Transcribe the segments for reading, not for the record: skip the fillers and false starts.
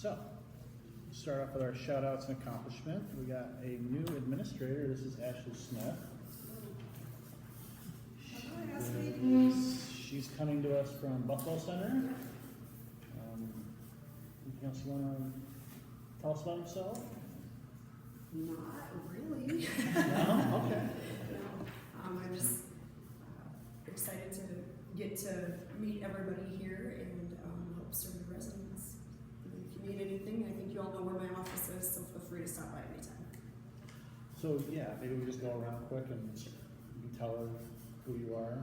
So, start off with our shout outs and accomplishment. We got a new administrator. This is Ashley Smith. She's coming to us from Buffalo Center. Anything else you want to tell us about yourself? Not really. No? Okay. I'm just excited to get to meet everybody here and help serve the residents. And if you need anything, I think you all know where my office is, so feel free to stop by anytime. So, yeah, maybe we just go around quick and you can tell her who you are,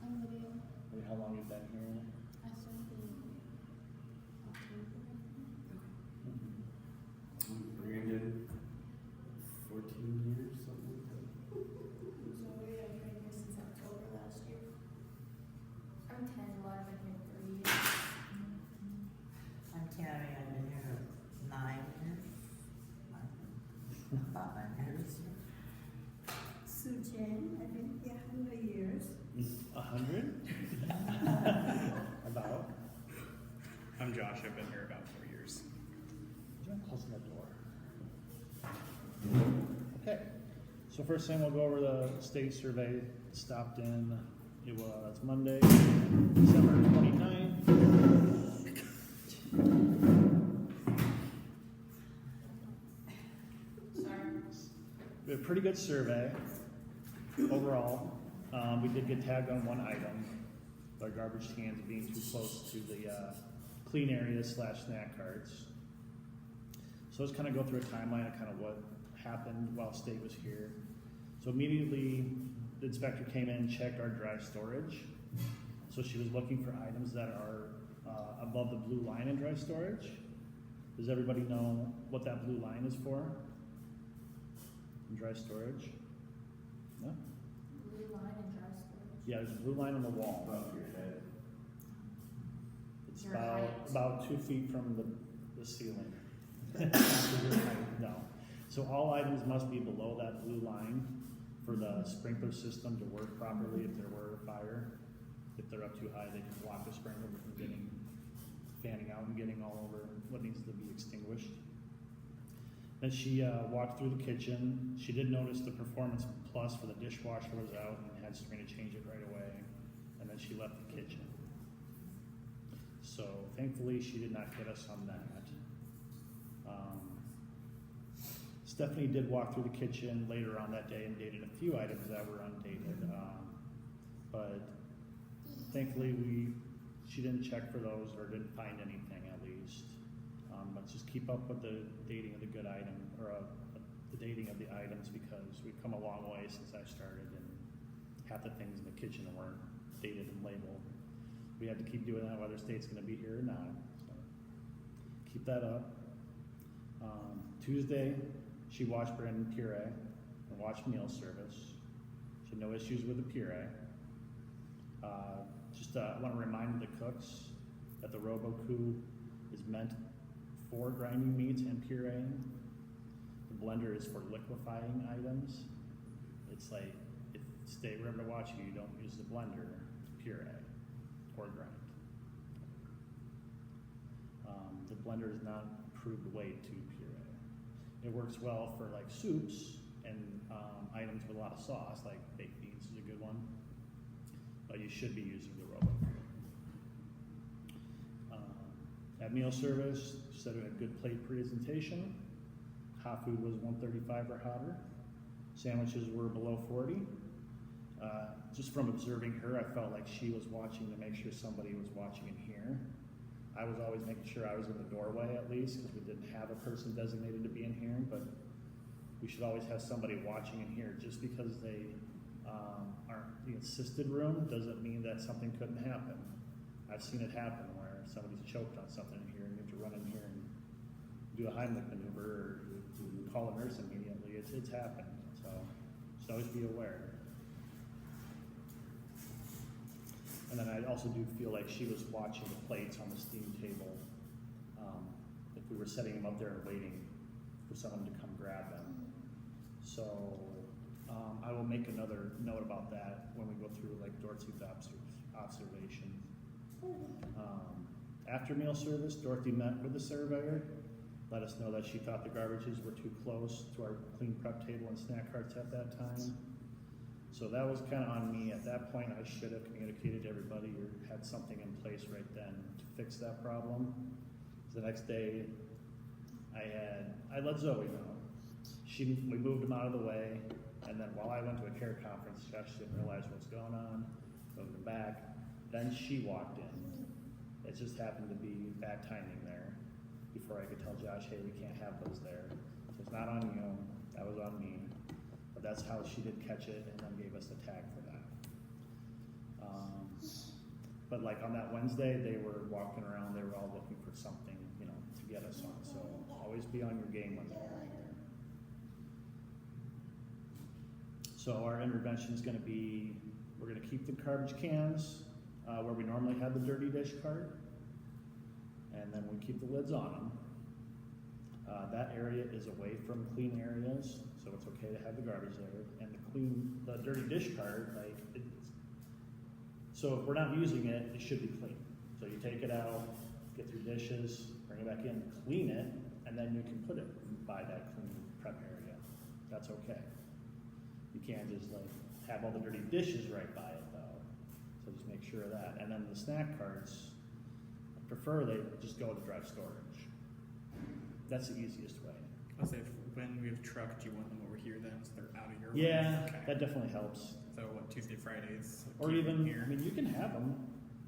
I'm Lydia. maybe how long you've been here. I started in October. Brandon, 14 years, something like that. Zoe, I've been here since October last year. I'm 10, well, I've been here 3 years. I'm Tammy, I've been here 9 years. About 9 years. Sue Jen, I've been here 100 years. 100? About? I'm Josh, I've been here about 4 years. John, closing the door. Okay, so first thing we'll go over the state survey. Stopped in, it was Monday, December 29th. Sorry. We had a pretty good survey overall. We did get tagged on one item, our garbage cans being too close to the clean areas / snack carts. So let's kind of go through a timeline of kind of what happened while state was here. So immediately, the inspector came in and checked our dry storage. So she was looking for items that are above the blue line in dry storage. Does everybody know what that blue line is for in dry storage? No? Blue line and dry storage. Yeah, there's a blue line on the wall. Above your head. It's Your height. about 2 feet from the ceiling. No. So all items must be below that blue line for the sprinkler system to work properly if there were a fire. If they're up too high, they can block the sprinkler from fanning out and getting all over what needs to be extinguished. Then she walked through the kitchen. She did notice the Performance Plus for the dishwasher was out and had Serena change it right away. And then she left the kitchen. So thankfully she did not hit us on that. Stephanie did walk through the kitchen later on that day and dated a few items that were undated. But thankfully she didn't check for those or didn't find anything at least. But just keep up with the dating of the good item or the dating of the items because we've come a long way since I started and half the things in the kitchen weren't dated and labeled. We have to keep doing that whether state's going to be here or not. So keep that up. Tuesday, she watched Brandon puree and watched meal service. She had no issues with the puree. I want to remind the cooks that the RoboCoo is meant for grinding meats and pureeing. The blender is for liquefying items. It's like, if state were ever to watch you, you don't use the blender to puree or grind. The blender is not approved way to puree. It works well for like soups and items with a lot of sauce, like baked beans is a good one. But you should be using the RoboCoo. At meal service, she said we had good plate presentation. Hot food was 135 or hotter. Sandwiches were below 40. Just from observing her, I felt like she was watching to make sure somebody was watching in here. I was always making sure I was in the doorway at least because we didn't have a person designated to be in here, but we should always have somebody watching in here. Just because they aren't the assisted room doesn't mean that something couldn't happen. I've seen it happen where somebody's choked on something in here and you have to run in here and do a Heimlich maneuver or call a nurse immediately. It's happened, so just always be aware. And then I also do feel like she was watching the plates on the steam table. If we were setting them up there and waiting for someone to come grab them. So I will make another note about that when we go through like Dorothy's observations. After meal service, Dorothy met with the surveyor let us know that she thought the garbages were too close to our clean prep table and snack carts at that time. So that was kind of on me. At that point, I should have communicated to everybody or had something in place right then to fix that problem. The next day, I let Zoe know. We moved them out of the way, and then while I went to a care conference, Josh didn't realize what's going on, moved them back. Then she walked in. It just happened to be bad timing there before I could tell Josh, hey, we can't have those there. So it's not on you, that was on me. But that's how she did catch it and then gave us the tag for that. But like on that Wednesday, they were walking around, they were all looking for something, you know, to get us on. So always be on your game when they're out here. So our intervention is going to be, we're going to keep the garbage cans where we normally have the dirty dish cart, and then we keep the lids on them. That area is away from clean areas, so it's okay to have the garbage there. And the dirty dish cart, so if we're not using it, it should be clean. So you take it out, get your dishes, bring it back in, clean it, and then you can put it by that clean prep area. That's okay. You can't just like have all the dirty dishes right by it though. So just make sure of that. And then the snack carts, I prefer they just go to dry storage. That's the easiest way. I'll say when we have truck, do you want them over here then, so they're out of your Yeah, way? Okay. that definitely helps. So what, Tuesday, Fridays? Or keep them even, here? I mean, you can have them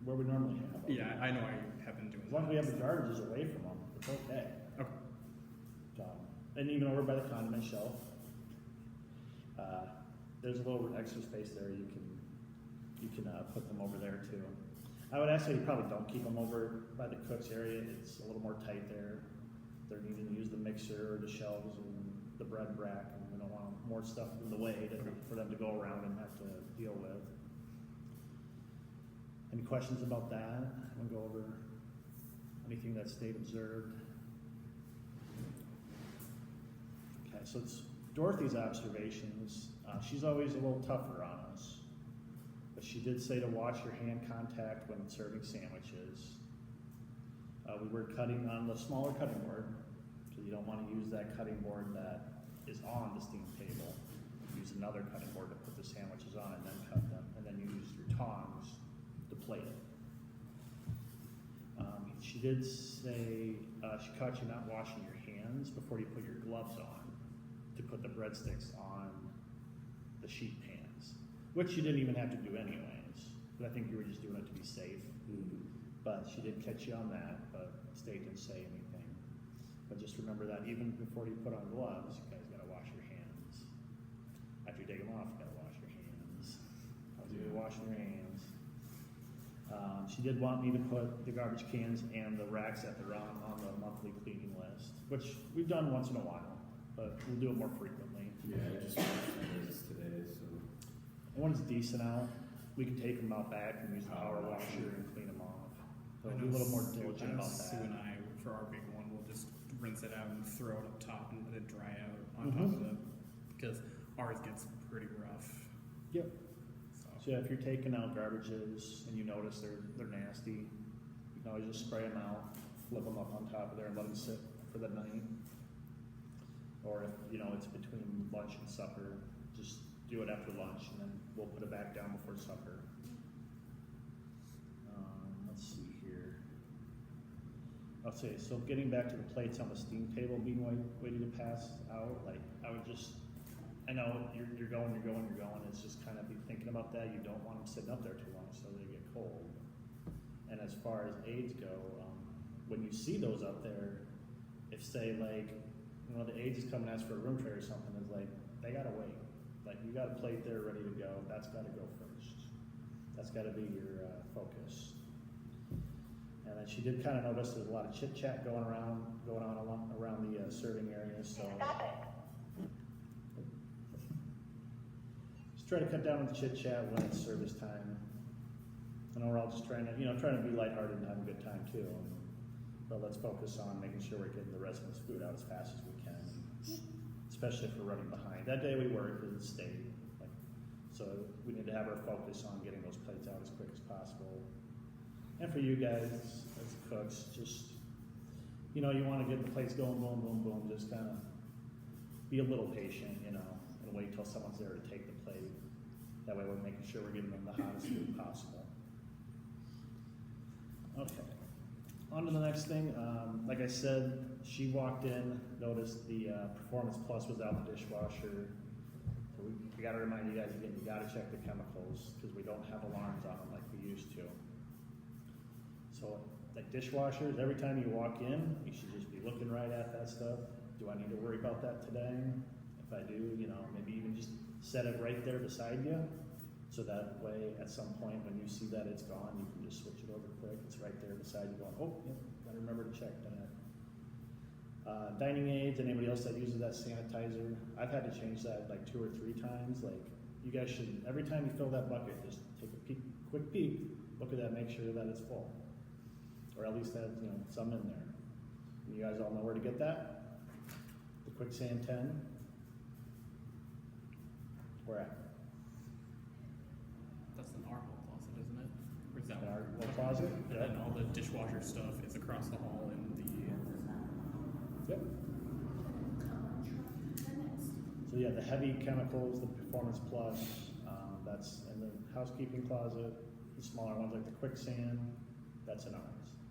where we normally have them. Yeah, I know I have been doing As long as we have the so. garbages away from them, it's okay. Okay. And even over by the condiment shelf, there's a little extra space there. You can put them over there too. I would ask that you probably don't keep them over by the cook's area. It's a little more tight there. They're needing to use the mixer or the shelves and the bread rack, and we don't want more stuff in the way for them to go around and have to deal with. Any questions about that? I'm gonna go over anything that state observed. Okay, so it's Dorothy's observations. She's always a little tougher on us, but she did say to watch your hand contact when serving sandwiches. We were cutting on the smaller cutting board, so you don't want to use that cutting board that is on the steam table. Use another cutting board to put the sandwiches on and then cut them, and then you use your tongs to plate it. She did say she caught you not washing your hands before you put your gloves on to put the breadsticks on the sheet pans, which you didn't even have to do anyways. But I think you were just doing it to be safe. But she did catch you on that, but state didn't say anything. But just remember that even before you put on gloves, you guys gotta wash your hands. After you take them off, you gotta wash your hands. How's you washing your hands? She did want me to put the garbage cans and the racks that they're on the monthly cleaning list, which we've done once in a while, but we'll do it more frequently. Yeah, I just watched this today, so. And when it's decent out, we can take them out back and use the power washer and clean them off. So I we'll be know a little more Sue- diligent I know about Sue that. and I, for our big one, we'll just rinse it out and throw it up top and let it dry out on Mhm. top of it, because ours gets pretty rough. Yep. So. So yeah, if you're taking out garbages and you notice they're nasty, you can always just spray them out, flip them up on top of there and let them sit for the night. Or if, you know, it's between lunch and supper, just do it after lunch and then we'll put it back down before supper. Let's see here. Okay, so getting back to the plates on the steam table being waiting to pass out, like I would just, I know you're going, it's just kind of be thinking about that. You don't want them sitting up there too long so they get cold. And as far as aides go, when you see those up there, if say like, you know, the aides is coming and ask for a room tray or something, it's like, they gotta wait. Like you got a plate there ready to go, that's gotta go first. That's gotta be your focus. And then she did kind of notice there's a lot of chit chat going on around the serving area, so. Just try to cut down on the chit chat when it's service time. I know we're all just trying to be lighthearted and have a good time too. But let's focus on making sure we're getting the residents' food out as fast as we can, especially if we're running behind. That day we worked as a state, so we need to have our focus on getting those plates out as quick as possible. And for you guys as cooks, just you know, you wanna get the plates going, boom, boom, boom, just kinda be a little patient, you know, and wait till someone's there to take the plate. That way we're making sure we're giving them the hottest food possible. Okay, on to the next thing. Like I said, she walked in, noticed the Performance Plus was out the dishwasher. So we gotta remind you guys again, you gotta check the chemicals, because we don't have alarms on them like we used to. So, like dishwashers, every time you walk in, you should just be looking right at that stuff. Do I need to worry about that today? If I do, you know, maybe even just set it right there beside you. So that way, at some point, when you see that it's gone, you can just switch it over quick. It's right there beside you going, oh, yep, gotta remember to check that. Dining aids, anybody else that uses that sanitizer, I've had to change that like 2 or 3 times. Like, you guys should, every time you fill that bucket, just take a peek, quick peek, look at that, make sure that it's full. Or at least have, you know, some in there. You guys all know where to get that? The Quicksand 10. Where at? That's an our whole closet, isn't it? Or is that In our one? little closet? And then all the dishwasher stuff is across the hall in the. Yep. So yeah, the heavy chemicals, the Performance Plus, that's in the housekeeping closet. The smaller ones like the Quicksand, that's in ours.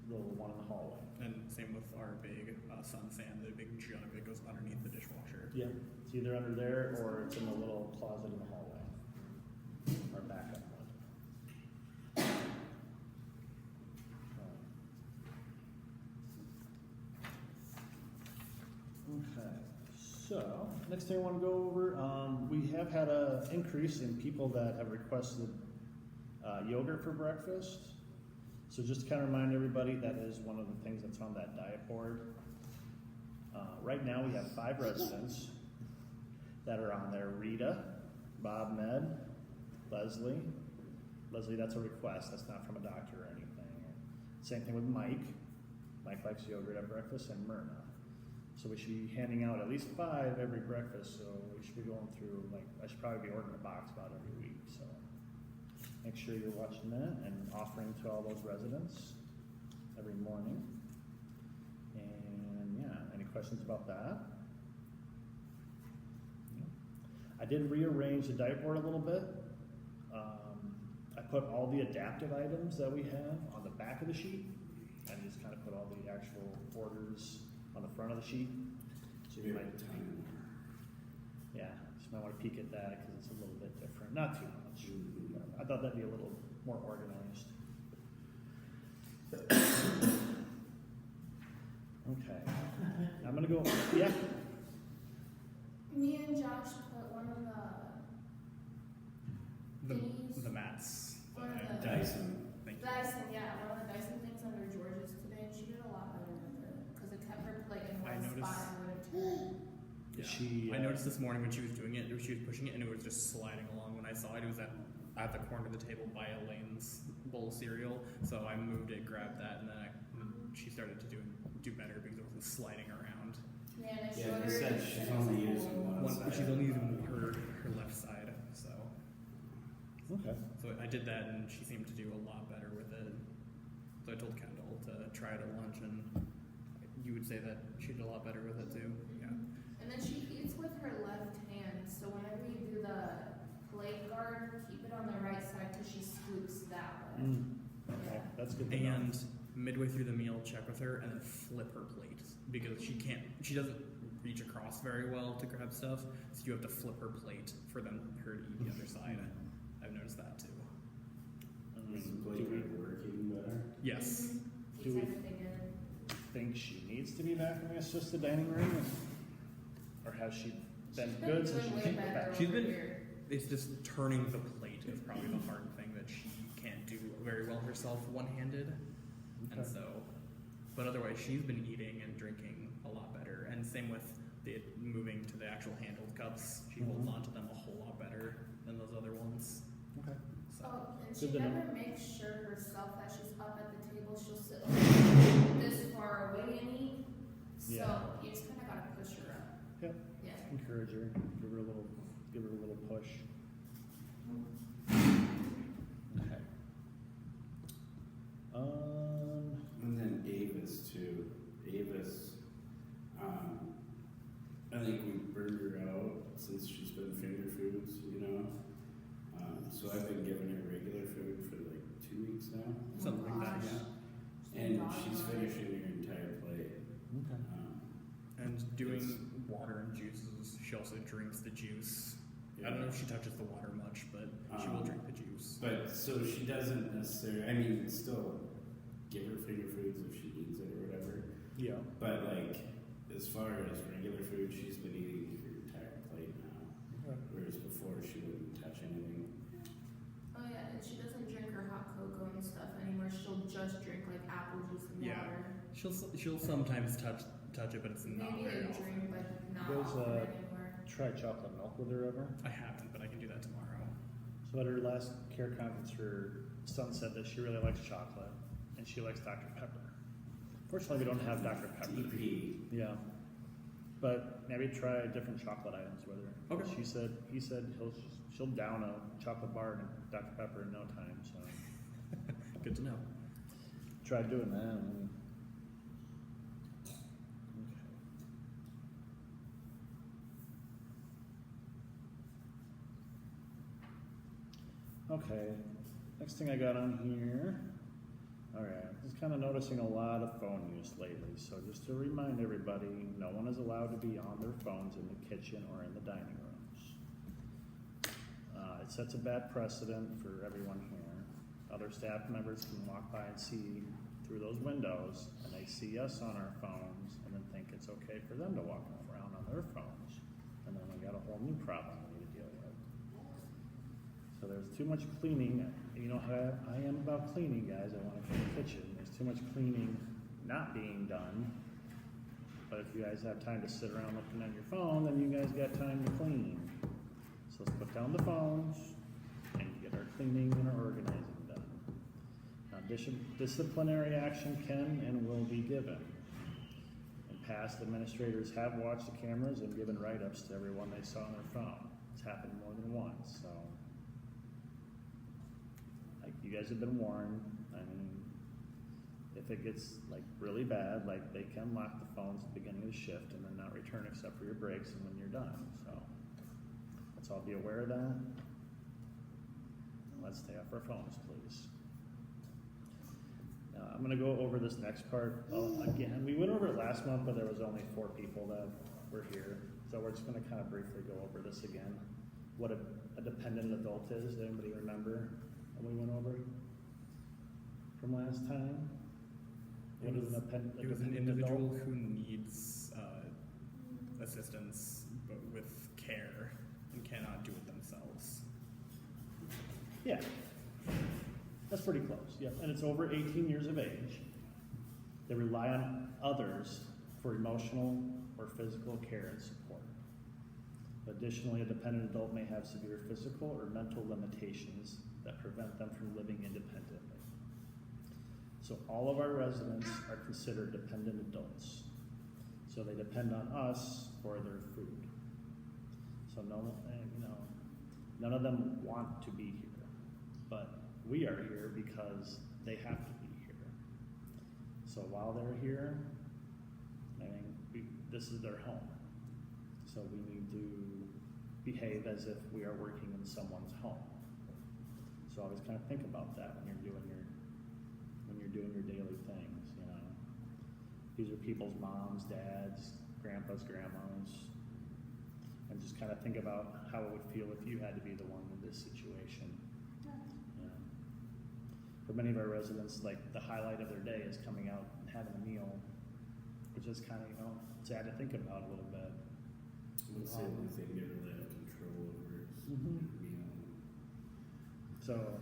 The little one in the hallway. And same with our big sun sand, the big jug that goes underneath the dishwasher. Yeah, it's either under there or it's in the little closet in the hallway. Our backup one. Okay, so next thing I want to go over, we have had an increase in people that have requested yogurt for breakfast. So just to kind of remind everybody, that is one of the things that's on that diet board. Right now we have 5 residents that are on there. Rita, Bob Med, Leslie. Leslie, that's a request, that's not from a doctor or anything. Same thing with Mike. Mike likes yogurt at breakfast, and Myrna. So we should be handing out at least 5 every breakfast, so we should be going through, like, I should probably be ordering a box about every week, so. Make sure you're watching that and offering to all those residents every morning. And yeah, any questions about that? I did rearrange the diet board a little bit. I put all the adaptive items that we have on the back of the sheet, and just kind of put all the actual orders on the front of the sheet. So you might, yeah, just might want to peek at that because it's a little bit different. Not too much. I thought that'd be a little more organized. Okay, I'm gonna go. Yeah. Me and Josh put one of the The mats. One of the- Dyson. Thank you. Dyson, yeah, one of the Dyson things under George's today, and she did a lot better with it because it kept her plate in I one noticed- spot and wouldn't. Is she? I noticed this morning when she was doing it, she was pushing it and it was just sliding along. When I saw it, it was at the corner of the table by Elaine's bowl of cereal. So I moved it, grabbed that, and then she started to do better because it wasn't sliding around. Yeah, and I Yeah, showed you her. said she's only using one side. She's only using her left side, so Okay. I did that and she seemed to do a lot better with it. So I told Kendall to try it at lunch, and you would say that she did a lot better with it too. Yeah. And then she eats with her left hand, so whenever you do the plate guard, keep it on the right side because she scoops that way. Okay, Yeah. that's good to know. And midway through the meal, check with her and then flip her plate because she doesn't reach across very well to grab stuff, so you have to flip her plate for her to eat the other side. I've noticed that too. Is the Do plate we working better? Yes. Mhm. Do Keeps we- everything in. think she needs to be back in the assisted dining room, or has she been She's good since doing she way came better back? She's over been- here. It's just turning the plate is probably the hard thing that she can't do very well herself one-handed. Okay. And so, but otherwise she's been eating and drinking a lot better. And same with the moving to the actual handled cups. She holds on to them a whole lot better than those other ones. Okay. So Oh, and Good she to know. never makes sure herself that she's up at the table. She'll sit like this far away and eat. So Yeah. you just kind of gotta push her up. Yep. Yeah. Encourage her, give her a little push. Okay. And then Avis too. Avis weeks now. Something like that, Gosh. yeah. And she's finishing her entire plate. Okay. And doing water and juices. She also drinks the juice. I don't know if she touches the water much, but she will drink the juice. But so she doesn't necessarily, I mean, still give her finger foods if she needs it or whatever. Yeah. But like, as far as regular food, she's been eating her entire plate now. Whereas before she wouldn't touch anything. Oh yeah, and she doesn't drink her hot cocoa and stuff anymore. She'll just drink like apple juice and Yeah. water. She'll sometimes touch it, but it's not Maybe very a often. drink, but not You guys, often anymore. Try chocolate milk with her ever? I haven't, but I can do that tomorrow. So at her last care conference, her son said that she really likes chocolate and she likes Dr. Pepper. Fortunately, we don't have Dr. Pepper. DP. Yeah. But maybe try different chocolate items with her. Okay. He said she'll down a chocolate bar and Dr. Pepper in no time. So Good to know. try doing that. And, okay. Next thing I got on here. All right, just kind of noticing a lot of phone use lately. So just to remind everybody, no one is allowed to be on their phones in the kitchen or in the dining rooms. It sets a bad precedent for everyone here. Other staff members can walk by and see through those windows, and they see us on our phones, and then think it's okay for them to walk around on their phones. And then we got a whole new problem we need to deal with. So there's too much cleaning. You know how I am about cleaning, guys. I want to clean the kitchen. There's too much cleaning not being done. But if you guys have time to sit around looking at your phone, then you guys got time to clean. So let's put down the phones and get our cleaning and our organizing done. Now, disciplinary action can and will be given. In past, administrators have watched the cameras and given write-ups to everyone they saw on their phone. It's happened more than once, so. Like, you guys have been warned. I mean, if it gets like really bad, like they can lock the phones at the beginning of the shift and then not return except for your breaks and when you're done. So let's all be aware of that. Let's stay off our phones, please. Now, I'm going to go over this next part again. We went over it last month, but there was only 4 people that were here, so we're just going to kind of briefly go over this again. What a dependent adult is. Does anybody remember when we went over it from last time? It What was, is a it was an dependent individual adult? who needs assistance, but with care, and cannot do it themselves. Yeah, that's pretty close. Yeah, and it's over 18 years of age. They rely on others for emotional or physical care and support. Additionally, a dependent adult may have severe physical or mental limitations that prevent them from living independently. So all of our residents are considered dependent adults. So they depend on us for their food. So none of them want to be here, but we are here because they have to be here. So while they're here, this is their home. So we need to behave as if we are working in someone's home. So always kind of think about that when you're doing your daily things, you know. These are people's moms, dads, grandpas, grandmas, and just kind of think about how it would feel if you had to be the one in this situation. You know. For many of our residents, like the highlight of their day is coming out and having a meal, which is kind of, sad to think about a little bit. What's the only thing they really have control over is Mhm. being So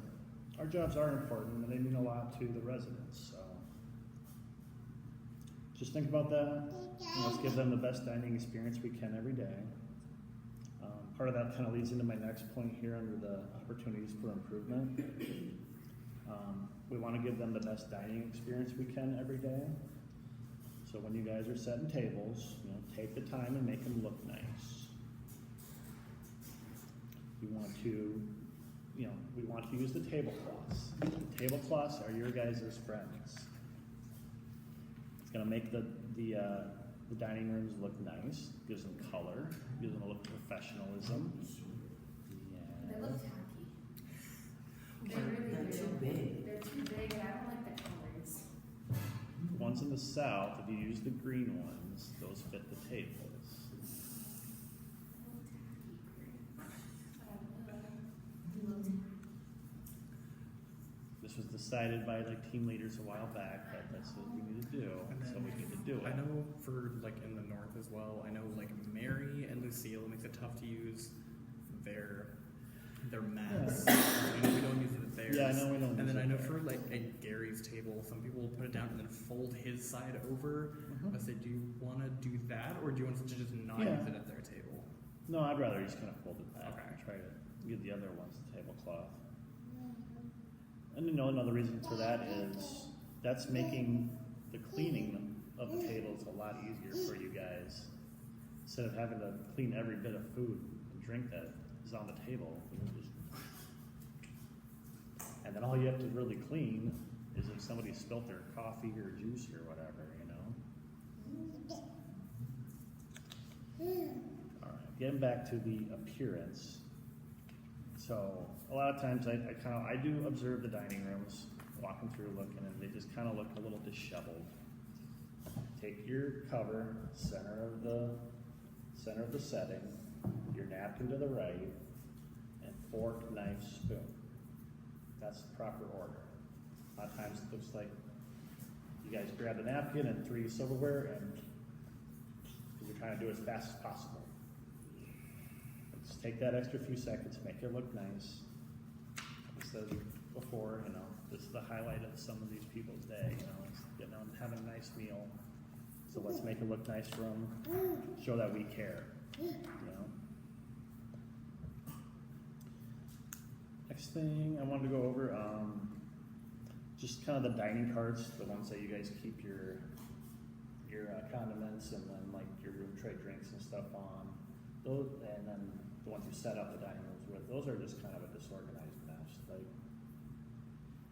our jobs are important and they mean a lot to the residents. So just think about that. And let's give them the best dining experience we can every day. Part of that kind of leads into my next point here under the opportunities for improvement. We want to give them the best dining experience we can every day. So when you guys are setting tables, take the time and make them look nice. We want to use the tablecloths. The tablecloths are your guys' friends. It's gonna make the dining rooms look nice, gives them color, gives them a look of professionalism. They Yeah. look tacky. They really They're do. too big. They're too too big and I don't like the colors. The ones in the south, if you use the green ones, those fit the tables. This was decided by like team leaders a while back that that's what we need to do, And so then we need to do I it. know for like in the north as well. I know like Mary and Lucille makes it tough to use their mats. I know we don't use it at theirs. Yeah, I know we don't. And use then I it know there. for like at Gary's table, some people will put it down and then fold his side over. Mhm. I say, do you want to do that, or do you want us to just not Yeah. use it at their table? No, I'd rather just kind of fold it back Okay. and try to get the other ones the tablecloth. And you know, another reason for that is that's making the cleaning of the tables a lot easier for you guys. Instead of having to clean every bit of food and drink that is on the table. And then all you have to really clean is if somebody spilt their coffee or juice or whatever, you know? Alright, getting back to the appearance. So a lot of times I do observe the dining rooms, walking through looking, and they just kind of look a little disheveled. Take your cover, center of the setting, your napkin to the right, and fork, knife, spoon. That's the proper order. A lot of times it looks like you guys grab the napkin and 3 silverware, and because you're trying to do it as fast as possible. Just take that extra few seconds, make it look nice. Like I said before, you know, this is the highlight of some of these people's day, you know, it's getting out and having a nice meal. So let's make it look nice for them, show that we care, you know. Next thing I wanted to go over, just kind of the dining carts, the ones that you guys keep your condiments and then like your room tray drinks and stuff on. Those, and then the ones you set up the dining rooms with, those are just kind of a disorganized mess. Like,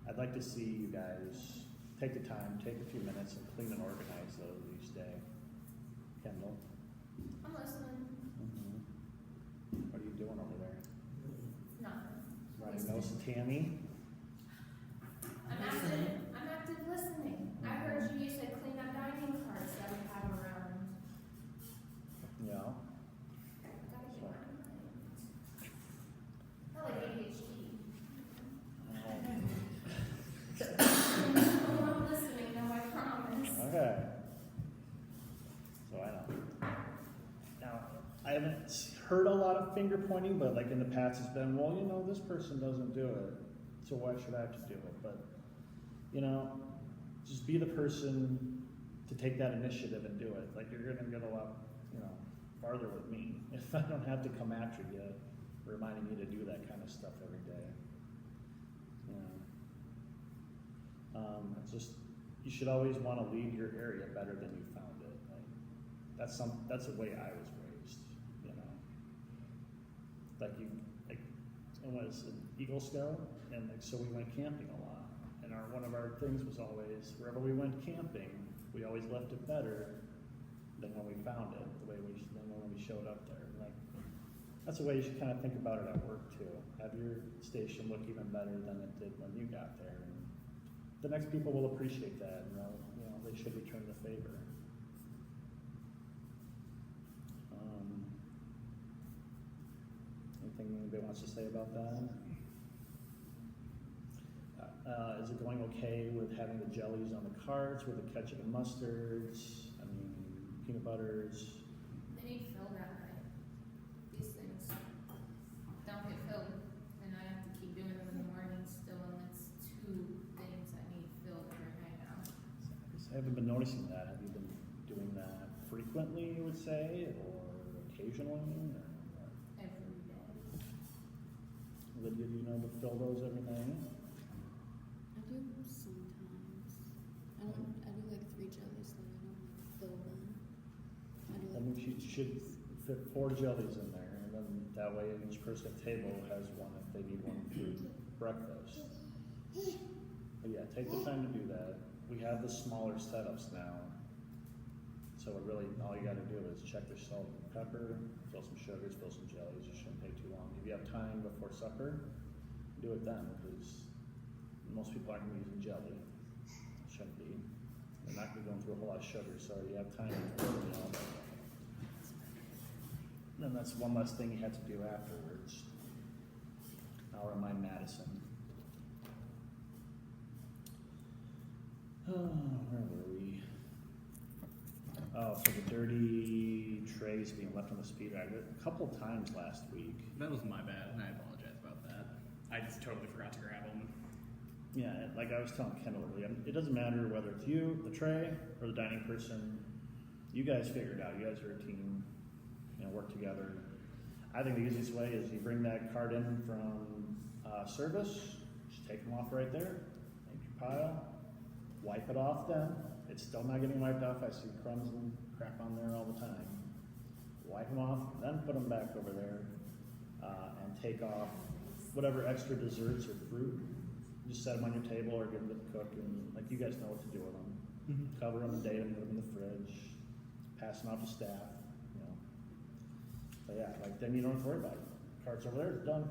I'd like to see you guys take the time, take a few minutes and clean and organize those each day. Kendall? I'm listening. What are you doing over there? Nothing. Running nose to Tammy? I'm active listening. I heard you said clean up dining carts that we have around. Yeah. Gotta get my mind. I like ADHD. Oh, I'm listening, no, I promise. Okay. So I know. Now, I haven't heard a lot of finger pointing, but like in the past it's been, well, you know, this person doesn't do it, so why should I have to do it? But, you know, just be the person to take that initiative and do it. Like, you're gonna get a lot, you know, farther with me if I don't have to come after you, reminding you to do that kind of stuff every day. You know, it's just, you should always want to leave your area better than you found it. Like, that's the way I was raised. You know, like I was an Eagle Scout, and like so we went camping a lot. And one of our things was always wherever we went camping, we always left it better than when we found it. Than when we showed up there. Like, that's the way you should kind of think about it at work too. Have your station look even better than it did when you got there. And the next people will appreciate that, and they should return the favor. Anything anybody wants to say about that? Is it going okay with having the jellies on the carts, with the ketchup and mustards? I mean, peanut butters. They need filled that night. These things don't get filled, and I have to keep doing them in the morning still, and it's 2 things that need filled every night now. I haven't been noticing that. Have you been doing that frequently, you would say, or occasionally? Or what? Every day. Lydia, do you know to fill those every night? I do sometimes. I do like 3 jellies, then I don't like fill them. I mean, she should fit 4 jellies in there, and then that way each person at the table has one if they need one for breakfast. But yeah, take the time to do that. We have the smaller setups now, so it really, all you gotta do is check their salt and pepper, fill some sugars, fill some jellies. It shouldn't take too long. If you have time before supper, do it then, because Most people aren't gonna be using jelly. Shouldn't be. They're not gonna be going through a whole lot of sugar, so you have time to pour it all. Then that's one less thing you have to do afterwards. I'll remind Madison. Oh, where were we? Oh, so the dirty trays being left on the speed rack a couple times last week. That was my bad, and I apologize about that. I just totally forgot to grab them. Yeah, and like I was telling Kendall earlier, it doesn't matter whether it's you, the tray, or the dining person. You guys figure it out. You guys are a team. Work together. I think the easiest way is you bring that cart in from service, just take them off right there, make your pile, wipe it off then. It's still not getting wiped off. I see crumbs and crap on there all the time. Wipe them off, then put them back over there, and take off whatever extra desserts or fruit. Just set them on your table or give them to the cook, and like you guys know what to do with them. Mm-hmm. Cover them and date them, put them in the fridge, pass them out to staff. But yeah, like then you don't have to worry about it. Cart's over there, it's done.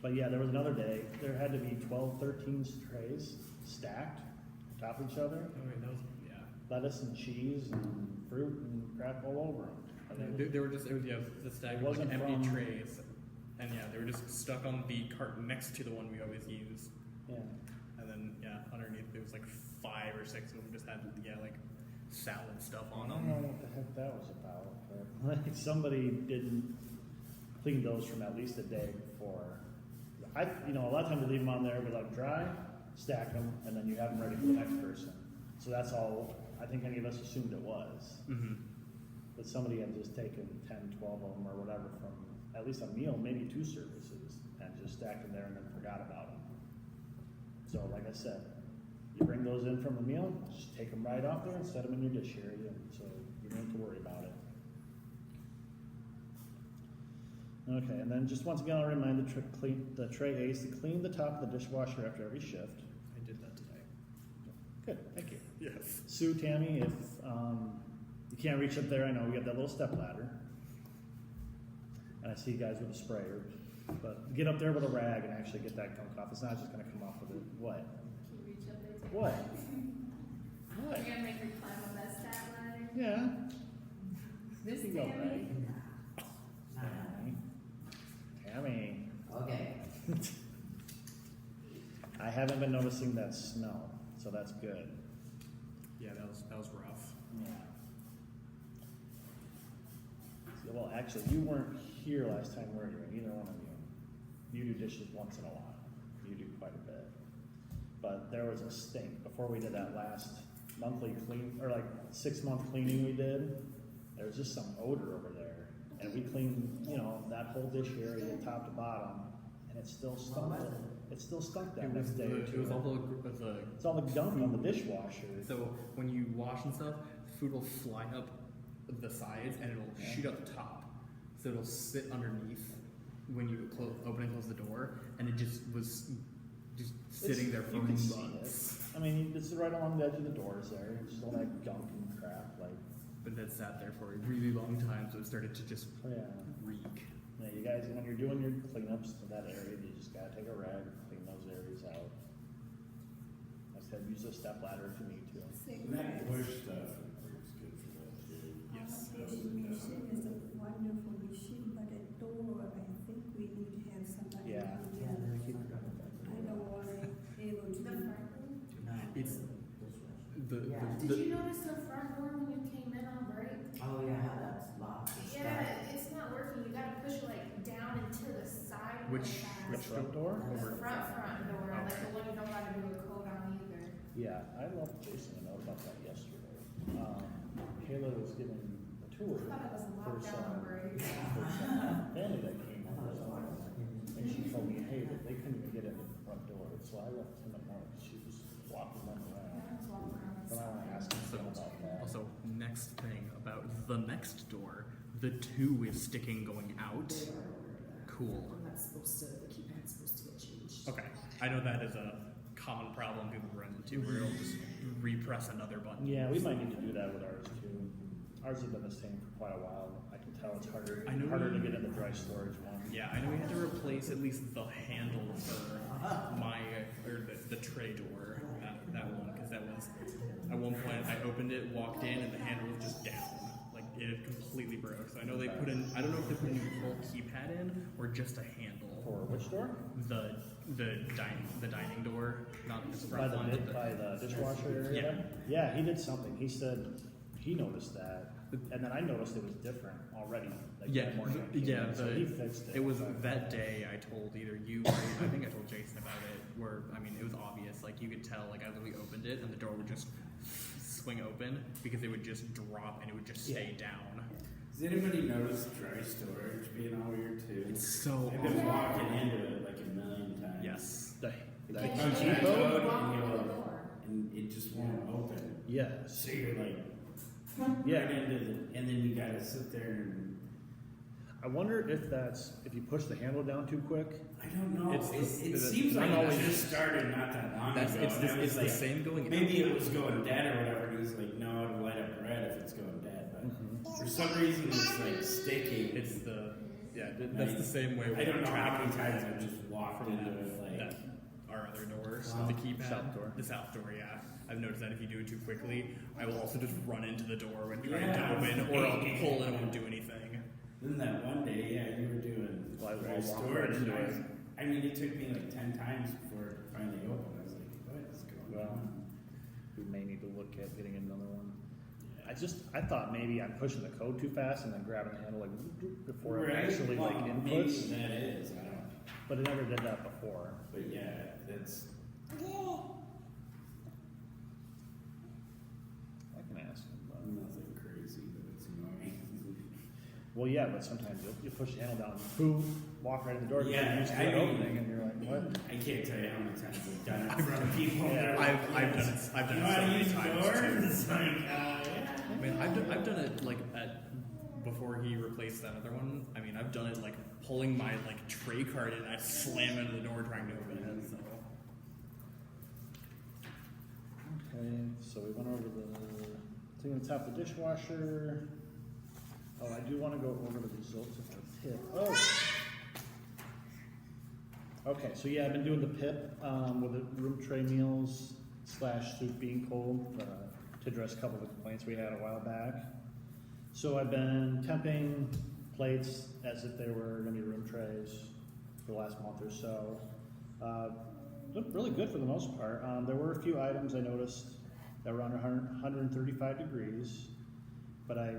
But yeah, there was another day, there had to be 12, 13 trays stacked on top of each other. Oh, wait, that was, yeah. Lettuce and cheese and fruit and crap all over them. They were just, it was, yeah, the stack It of like wasn't empty from- trays. And yeah, they were just stuck on the cart next to the one we always use. Yeah. And then, yeah, underneath there was like 5 or 6 of them just had, yeah, like salad stuff on I them. don't know what the heck that was about. But like somebody didn't clean those from at least a day before. A lot of times you leave them on there, but like dry, stack them, and then you have them ready for the next person. So that's all I think any of us assumed it was. Mm-hmm. That somebody had just taken 10, 12 of them or whatever from at least a meal, maybe 2 services, and just stacked them there and then forgot about them. So like I said, you bring those in from the meal, just take them right off there and set them in your dish area, so you don't have to worry about it. Okay, and then just once again, I'll remind the tray aides to clean the top of the dishwasher after every shift. I did that today. Good, thank you. Yes. Sue, Tammy, if you can't reach up there, I know we got that little step ladder. And I see you guys with a sprayer. But get up there with a rag and actually get that gunk off. It's not just going to come off with it. What? Can you reach up there too? What? What? You're gonna make me climb up that step ladder? Yeah. This You go, Tammy? right? Tammy. Okay. I haven't been noticing that snow, so that's good. Yeah, that was rough. Yeah. Well, actually, you weren't here last time, were you? Either one of you. You do dishes once in a while. You do quite a bit. But there was a stink before we did that last monthly clean, or like 6-month cleaning we did. There was just some odor over there, and we cleaned, that whole dish area, top to bottom, and it still stunk. It still stunk that next day. It was all It's all the gunk on the dishwasher. so when you wash and stuff, food will fly up the sides and it'll shoot up the top. So it'll sit underneath when you open and close the door, and it just was just sitting there for You can see months. it. I mean, it's right along the edge of the doors there. It's just all that gunk and crap. Like, But that sat there for a really long time, so it started to just yeah. reek. Yeah, you guys, when you're doing your cleanups to that area, you just gotta take a rag and clean those areas out. Like I said, use a step ladder if you need to. And that push stuff is good for that too. Yes. Machine is a wonderful machine, but a door, I think we need to have somebody. Yeah. who Yeah, will- there's keep it up. I don't want to be able The to. front room? No. It's the, Yeah. Did you notice the front door when you came in on break? Oh, yeah, how that's locked. It's Yeah, it's not working. You gotta push it like down and to the side. Which- really Which fast. front door? The Over- front door, Oh. like the one you don't gotta do a code on either. Yeah, I left Jason a note about that yesterday. Kayla was giving a tour I thought it was for locked down on some break. family that came over. And she told me, hey, that they couldn't even get in the front door. So I left him a note. She was walking them around. Yeah, it's locked around the But I want to ask him about that. Also, next thing about the next door, the 2 is sticking going out. They are aware of that. Cool. And that's supposed to, the keypad's supposed to get changed. Okay, I know that is a common problem people run into where it'll just repress another button. Yeah, we might need to do that with ours too. Ours has been the same for quite a while. I can tell it's harder I know to we- get in the dry storage one. Yeah, I know we had to replace at least the handle for my or the tray door, that one, because that was at one point I opened it, walked in, and the handle was just down. Like it had completely broke. So I know they put in. I don't know if they put a new full keypad in or just a handle. For which door? The dining door, not the By front the one. by the dishwasher area? Yeah, he did something. He said he noticed that. And then I noticed it was different already. Like Yeah, that morning I came yeah. in, so he fixed it. It was that day I told either you or I think I told Jason about it. Where I mean, it was obvious. Like you could tell. Like I literally opened it and the door would just swing open because it would just drop and it would just stay down. Does anybody notice dry storage being all weird too? It's so I've been awful. walking into it like a million times. Yes. The Because Punch you that can't code walk and through you'll, the door. and it just won't open. Yes. So you're like, Yeah. right into the, and then you gotta sit there and, I wonder if that's if you push the handle down too quick. I don't know. It's It the- seems I'm like always- it just started not that long That's ago. it's and I was it's the like, same going. maybe it was going dead or whatever. And he's like, no, it'll light up red if it's going dead. But for some reason, it's like sticky. It's the that's the same way. I don't know how many traffic times I've just walked from into that, it like. that our other door, Wow. the keypad, South door. the south door. Yeah, I've noticed that if you do it too quickly, I will also just run into the door when trying Yeah. to open, or I'll pull and it won't do anything. Then that one day, yeah, you were doing Well, I dry walked storage. right into and it. I mean, it took me like 10 times before it finally opened. I was like, what is going Well, on? we may need to look at getting another one. I thought maybe I'm pushing the code too fast and then grabbing the handle like before it actually Well, like maybe inputs. that is. I don't know. But it never did that before. But yeah, that's. I can ask him. Nothing crazy, but it's annoying. Well, yeah, but sometimes you push the handle down, boom, walk right in the door, Yeah, get used to I it mean- opening, and you're like, what? I can't tell you how many times I've done it in front of people. Yeah, I've done it. I've done You it so want to many use the times door? too. It's like, yeah. I mean, I've done it like before he replaced that other one. I mean, I've done it like pulling my like tray card and I slam into the door trying to open it. So Okay, so we went over the thing on top of the dishwasher. Oh, I do want to go over the results of the PIP. Oh! Okay, so yeah, I've been doing the PIP with the room tray meals / soup being cold to address a couple of the complaints we had a while back. So I've been temping plates as if they were going to be room trays for the last month or so. Looked really good for the most part. There were a few items I noticed that were under 135 degrees, but I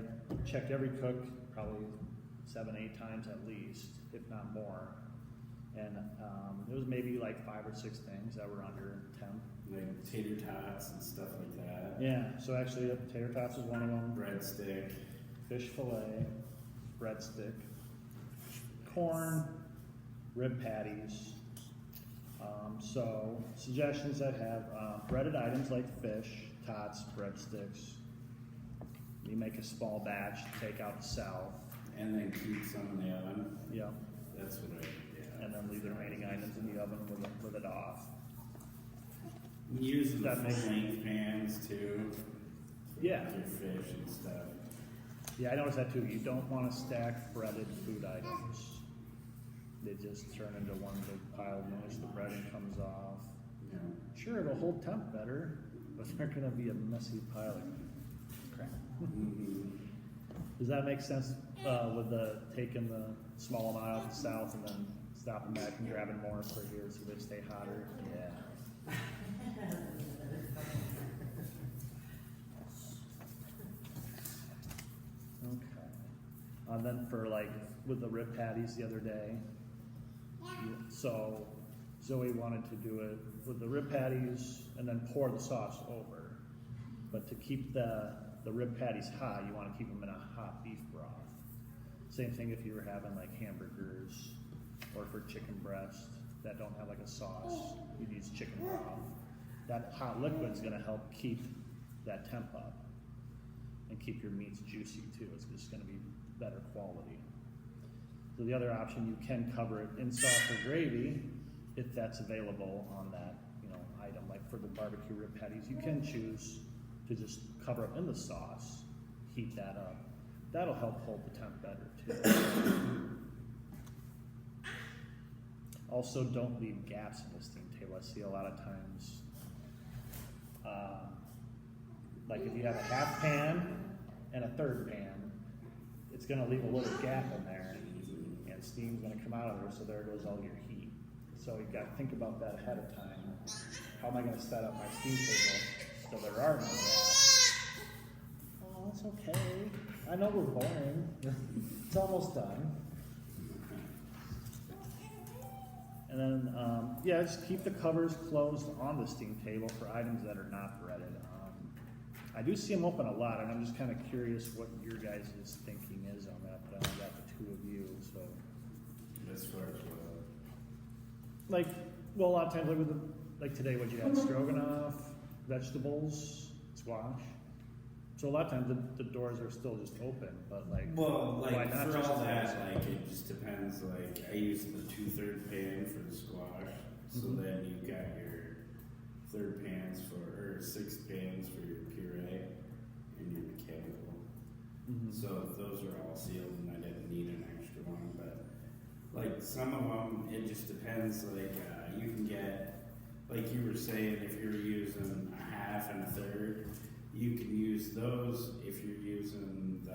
checked every cook probably 7-8 times at least, if not more. And there was maybe like 5 or 6 things that were under temp. Like tater tots and stuff like that. Yeah, so actually tater tots was one of them. Breadstick. Fish fillet, breadstick, corn, rib patties. So suggestions that have breaded items like fish, tots, breadsticks. You make a small batch, take out to sell. And then keep some in the oven. Yep. That's what I yeah. And then leave the remaining items in the oven with it off. Using the That makes- full length pans too. for Yeah. Your fish and stuff. Yeah, I noticed that too. You don't want to stack breaded food items. They just turn into one big pile of mush. The breading comes off. You know. Sure, it'll hold temp better, but they're going to be a messy pile of crap. Mhm. Does that make sense with the taking the small amount out the south and then stopping back and grabbing more for here so they stay hotter? Yeah. Okay. Then for like with the rib patties the other day, so Zoe wanted to do it with the rib patties and then pour the sauce over. But to keep the rib patties hot, you want to keep them in a hot beef broth. Same thing if you were having like hamburgers or for chicken breast that don't have like a sauce, you'd use chicken broth. That hot liquid's going to help keep that temp up and keep your meats juicy too. It's just going to be better quality. So the other option, you can cover it in sauce or gravy if that's available on that item. Like for the barbecue rib patties, you can choose to just cover up in the sauce, heat that up. That'll help hold the temp better too. Also, don't leave gaps in the steam table. I see a lot of times, like if you have a half pan and a third pan, it's gonna leave a little gap in there, and steam's gonna come out of there, so there goes all your heat. So you gotta think about that ahead of time. How am I gonna set up my steam table so there are no gaps? Oh, it's okay. I know we're boring. It's almost done. And then, yeah, just keep the covers closed on the steam table for items that are not breaded. I do see them open a lot, and I'm just kind of curious what your guys' thinking is on that, but I only got the two of you, so. As far as Like, well, a lot of times, like today, what you had, stroganoff, vegetables, squash. So a lot of times the doors are still just open, but like, well, why like not for just all that, close it? like it just depends. Like I use the 2/3 pan for the squash, so Mhm. then you got your third pans or 6 pans for your puree and your mechanical. Mhm. So those are all sealed, and I didn't need an extra one. But like some of them, it just depends. Like you can get, like you were saying, if you're using a half and a third, you can use those. If you're using the,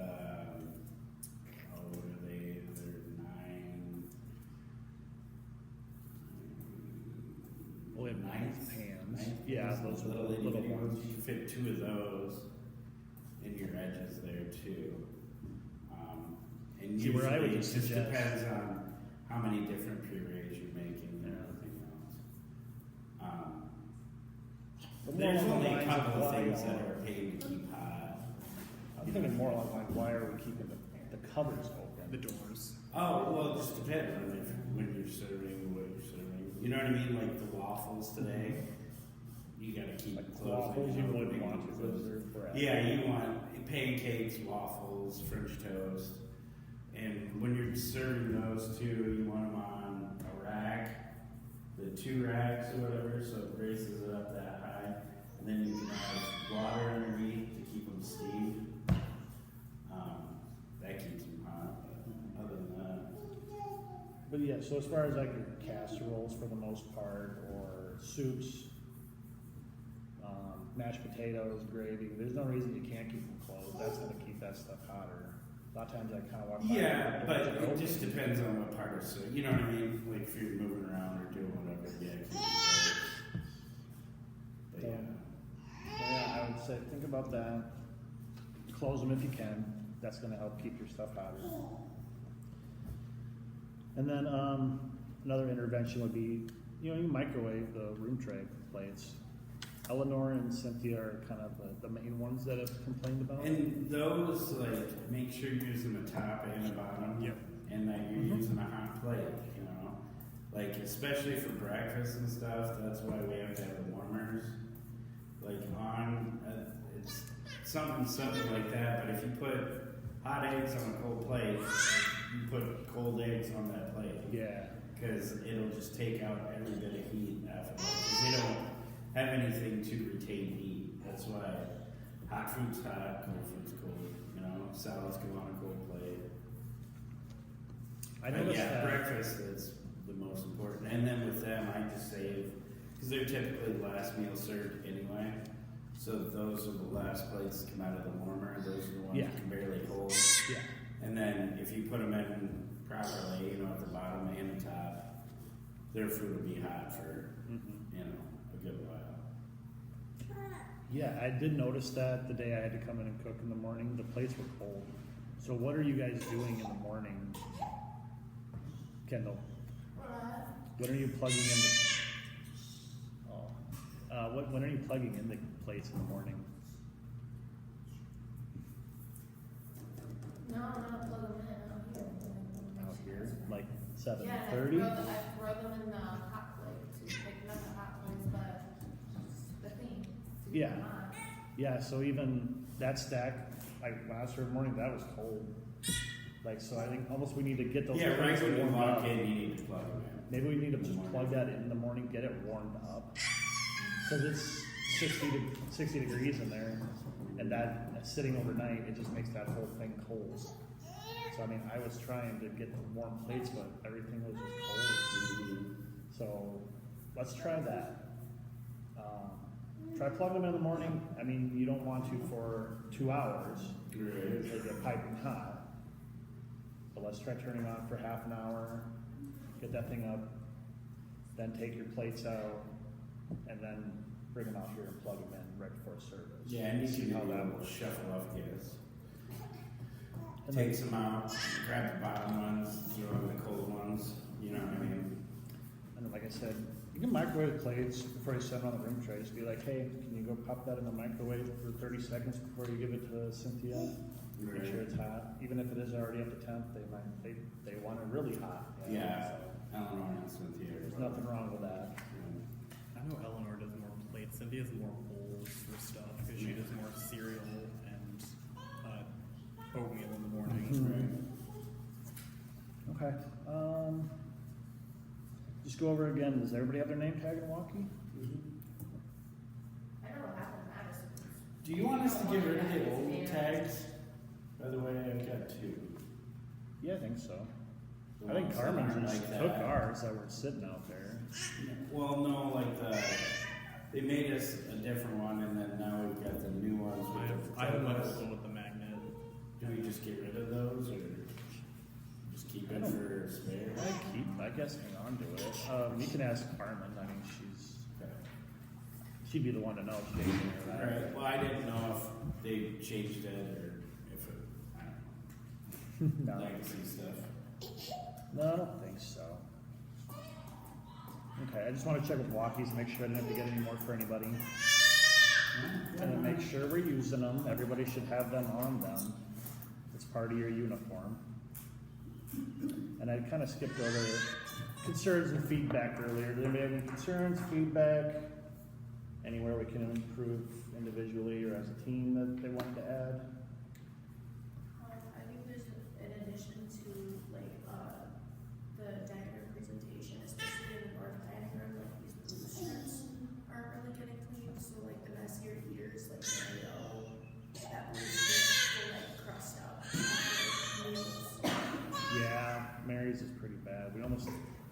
what are they? They're 9. Well, we have ninth pans. Ninth Yeah, pans, those little little itty bitty ones. You can fit 2 of those in your edges there too. And See, where I would usually it just just suggest- depends on how many different purees you're making and Yeah. everything else. But more There's along the only a lines couple of why things that are- are a pain to keep hot. I'm thinking more along the line, why are we keeping the covers open? The doors. Oh, well, it just depends on when you're serving, what you're serving. You know what I mean? Like the waffles today, you gotta keep Like it closed. waffles, you know, wouldn't make want them to closed. reserve bread. Yeah, you want pancakes, waffles, French toast. And when you're serving those two, you want them on a rack, the 2 racks or whatever, so it raises it up that high. And then you can have water underneath to keep them steamed. That keeps them hot, but other than that. But yeah, so as far as like your casseroles for the most part, or soups, mashed potatoes, gravy, there's no reason you can't keep them closed. That's gonna keep that stuff hotter. A lot of times I kinda walk by. Yeah, and but they're it open. just depends on what part of it. You know what I mean? Like if you're moving around or doing whatever, yeah. Keep it closed. But So, yeah. yeah, I would say think about that. Close them if you can. That's gonna help keep your stuff hotter. And then another intervention would be, you microwave the room tray plates. Eleanor and Cynthia are kind of the main ones that have complained about it. And those, like, make sure you're using the top and the bottom. Yep. And that you're Mhm. using a hot plate, you know? Like, especially for breakfast and stuff, that's why we have to have the warmers. Like, it's something simple like that, but if you put hot eggs on a cold plate, you put cold eggs on that plate. Yeah. Because it'll just take out every bit of heat after that. Because they don't have anything to retain heat. That's why hot food's hot, cold food's cold. You know, salads go on a cold plate. I But noticed yeah, that. breakfast is the most important. And then with them, I just save, because they're typically the last meal served anyway. So those are the last plates to come out of the warmer. Those are the ones Yeah. you can barely hold. Yeah. And then if you put them in properly, at the bottom and the top, their food will be hot for, Mhm. a good while. Yeah, I did notice that the day I had to come in and cook in the morning, the plates were cold. So what are you guys doing in the morning, Kendall? When are you plugging in the? Oh, when are you plugging in the plates in the morning? No, I'm not plugging them in out Out here. here, like Yeah, and 7:30. I throw them in the hot plate to make not the hot plates, but the thing. To keep Yeah. them hot. Yeah, so even that stack, like when I served morning, that was cold. Like, so I think almost we need to get those. Yeah, right plates when you warmed walk up. in, you need to plug them in. Maybe we need to In the just morning. plug that in the morning, get it warmed up. Because it's 60 degrees in there, and that sitting overnight, it just makes that whole thing cold. So I mean, I was trying to get warm plates, but everything was just cold. So, let's try that. Try plugging them in the morning. I mean, you don't want to for 2 hours, Right. they get piping hot. But let's try turning on for half an hour, get that thing up, then take your plates out, and then bring them out here and plug them in right before service. Yeah, and you See can how do that that works. shuffle off gas. And then- Takes them out, grab the bottom ones, throw in the cold ones, you know what I mean? And then, like I said, you can microwave the plates before you set them on the room tray. Just be like, hey, can you go pop that in the microwave for 30 seconds before you give it to Cynthia? Make sure it's hot. Even if it is already at the temp, they want it really hot. you know, Yeah, so Eleanor and Cynthia. there's nothing wrong with that. I know Eleanor does more plates. Cynthia has more bowls for stuff because she does more cereal and oatmeal in the morning. Mhm. Okay. Just go over again. Does everybody have their name tag in Walkie? I don't know what happened to Madison. Do you want us to get rid of the old tags? By the way, I've got 2. Yeah, I think so. The I think ones that Carmen aren't just like took that. ours that were sitting out there. Well, no, like they made us a different one, and then now we've got the new ones with the I have my photos. one with the magnet. Do we just get rid of those, or just keep it for spare? I guess hang on to it. You can ask Carmen. I mean, she'd be the one to know. She didn't hear that. Alright, well, I didn't know if they changed it, or if it, I don't know, No. legacy stuff. No, I don't think so. Okay, I just want to check with walkies and make sure I didn't have to get any more for anybody. And then make sure we're using them. Everybody should have them on them. It's part of your uniform. And I kind of skipped over concerns and feedback earlier. Does anybody have any concerns, feedback? Anywhere we can improve individually or as a team that they wanted to add? I think there's an addition to like the diagram presentation, especially in the north diagram, like these blue strips aren't really getting cleaned, so like the messier ears, like that blue strip will like crust out after meals. Yeah, Mary's is pretty bad.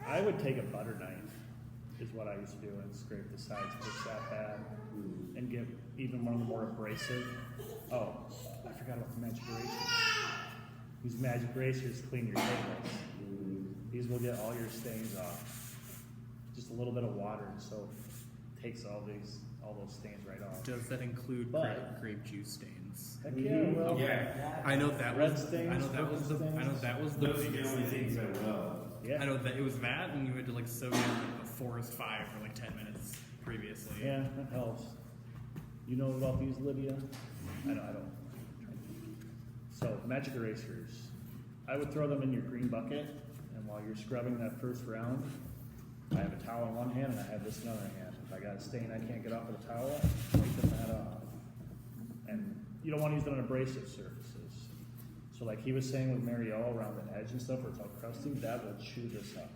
I would take a butter knife, is what I used to do, and scrape the sides if it's that bad, and get even one of the more abrasive. Oh, I forgot about the magic erasers. These magic erasers clean your tables. These will get all your stains off. Just a little bit of water and soap takes all those stains right off. Does that include But- grape juice stains? Heck yeah, well, Yeah, I know that Red was. stains, I know that was the. purple I know that was the those are the biggest only thing. things I will. yeah. I know that it was that, and you had to like soak in a forest 5 for like 10 minutes previously. Yeah, that helps. You know about these, Lydia? I don't. So, magic erasers. I would throw them in your green bucket, and while you're scrubbing that first round, I have a towel in one hand and I have this in the other hand. If I got a stain I can't get off with a towel, I take that off. And you don't want to use it on abrasive surfaces. So like he was saying with Marielle around the edge and stuff where it's all crusty, that will chew this up.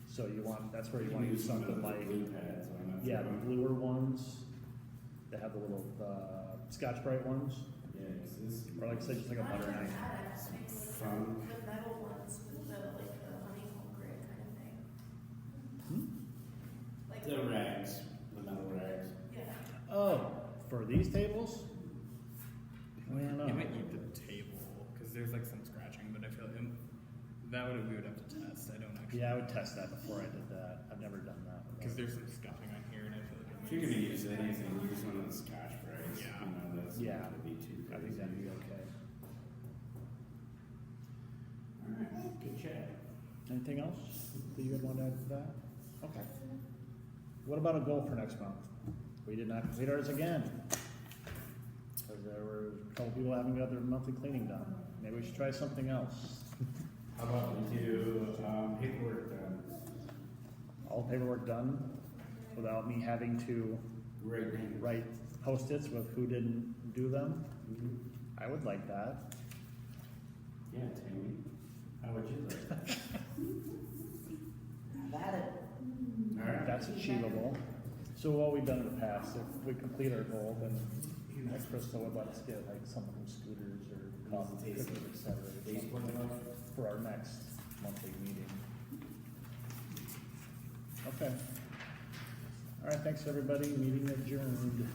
So that's where you want to use something like, blue pads on it. yeah, the bluer ones, they have the little Scotch-Brite ones, Yeah, it's this. or like I said, just like a butter knife. Fun. The metal ones with the like the honeycomb grit kind of thing. Hmm? Like The rags, the metal rags. yeah. Oh, for these tables? I don't know. It might eat the table because there's like some scratching, but I feel like we would have to test. I don't actually. Yeah, I would test that before I did that. I've never done that. Because there's some scuffing on here, and I feel like If you're gonna use anything, use one of the Scotch Brites. Yeah. You know, that's Yeah. not gonna be too I think crazy. that'd be okay. Alright, good chat. Anything else that you would want to add to that? Okay. What about a goal for next month? We did not complete ours again. Because there were a couple people haven't got their monthly cleaning done. Maybe we should try something else. How about we do, paperwork done? All paperwork done without me having to Right now. write post-its with who didn't do them. Mhm. I would like that. Yeah, Tammy, how would you like that? That Alright. That's achievable. So what we've done in the past, if we complete our goal, then Crystal would let us get like something from Scooters or coffee, cookies, et cetera, Facebook love? for our next monthly meeting. Okay. All right, thanks, everybody. Meeting adjourned.